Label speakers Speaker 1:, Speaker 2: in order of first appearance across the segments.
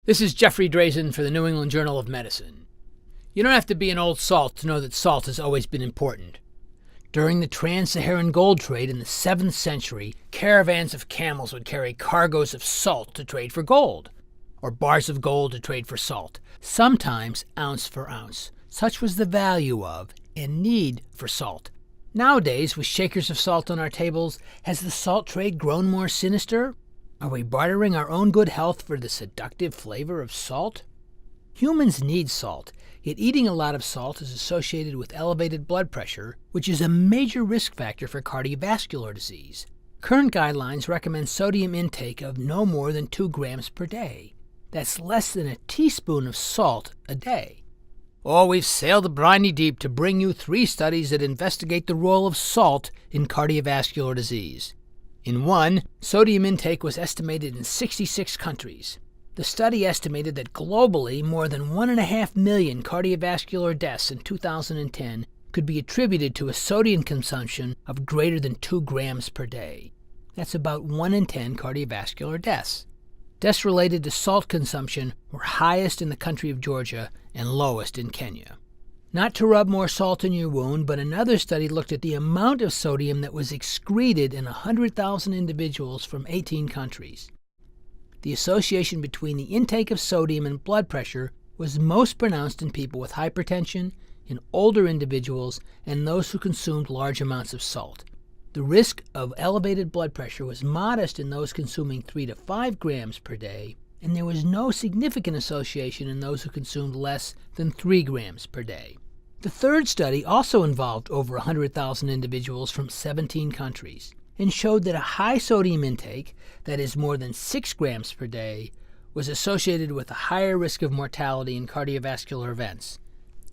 Speaker 1: This is Jeffrey Drazen for the New England Journal of Medicine. You don't have to be an old salt to know that salt has always been important. During the trans-Saharan gold trade in the 7th century, caravans of camels would carry cargoes of salt to trade for gold, or bars of gold to trade for salt, sometimes ounce for ounce. Such was the value of and need for salt. Nowadays, with shakers of salt on our tables, has the salt trade grown more sinister? Are we bartering our own good health for the seductive flavor of salt? Humans need salt, yet eating a lot of salt is associated with elevated blood pressure, which is a major risk factor for cardiovascular disease. Current guidelines recommend sodium intake of no more than 2 grams per day. That's less than a teaspoon of salt a day. Oh, we've sailed the briny deep to bring you 3 studies that investigate the role of salt in cardiovascular disease. In one, sodium intake was estimated in 66 countries. The study estimated that globally, more than 1.5 million cardiovascular deaths in 2010 could be attributed to a sodium consumption of greater than 2 grams per day. That's about 1 in 10 cardiovascular deaths. Deaths related to salt consumption were highest in the country of Georgia and lowest in Kenya. Not to rub more salt in your wound, but another study looked at the amount of sodium that was excreted in 100,000 individuals from 18 countries. The association between the intake of sodium and blood pressure was most pronounced in people with hypertension, in older individuals, and those who consumed large amounts of salt. The risk of elevated blood pressure was modest in those consuming 3 to 5 grams per day, and there was no significant association in those who consumed less than 3 grams per day. The third study also involved over 100,000 individuals from 17 countries and showed that a high sodium intake, that is more than 6 grams per day, was associated with a higher risk of mortality in cardiovascular events.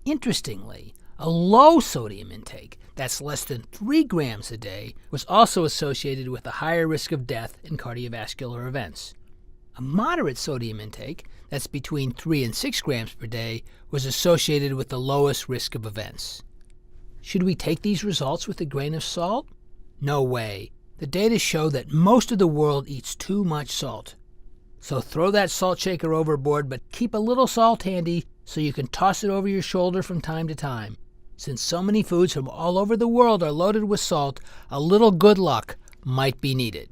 Speaker 1: Interestingly, a low sodium intake, that's less than 3 grams a day, was also associated with a higher risk of death in cardiovascular events. A moderate sodium intake, that's between 3 and 6 grams per day, was associated with the lowest risk of events. Should we take these results with a grain of salt? No way. The data show that most of the world eats too much salt. So throw that salt shaker overboard, but keep a little salt handy so you can toss it over your shoulder from time to time. Since so many foods from all over the world are loaded with salt, a little good luck might be needed.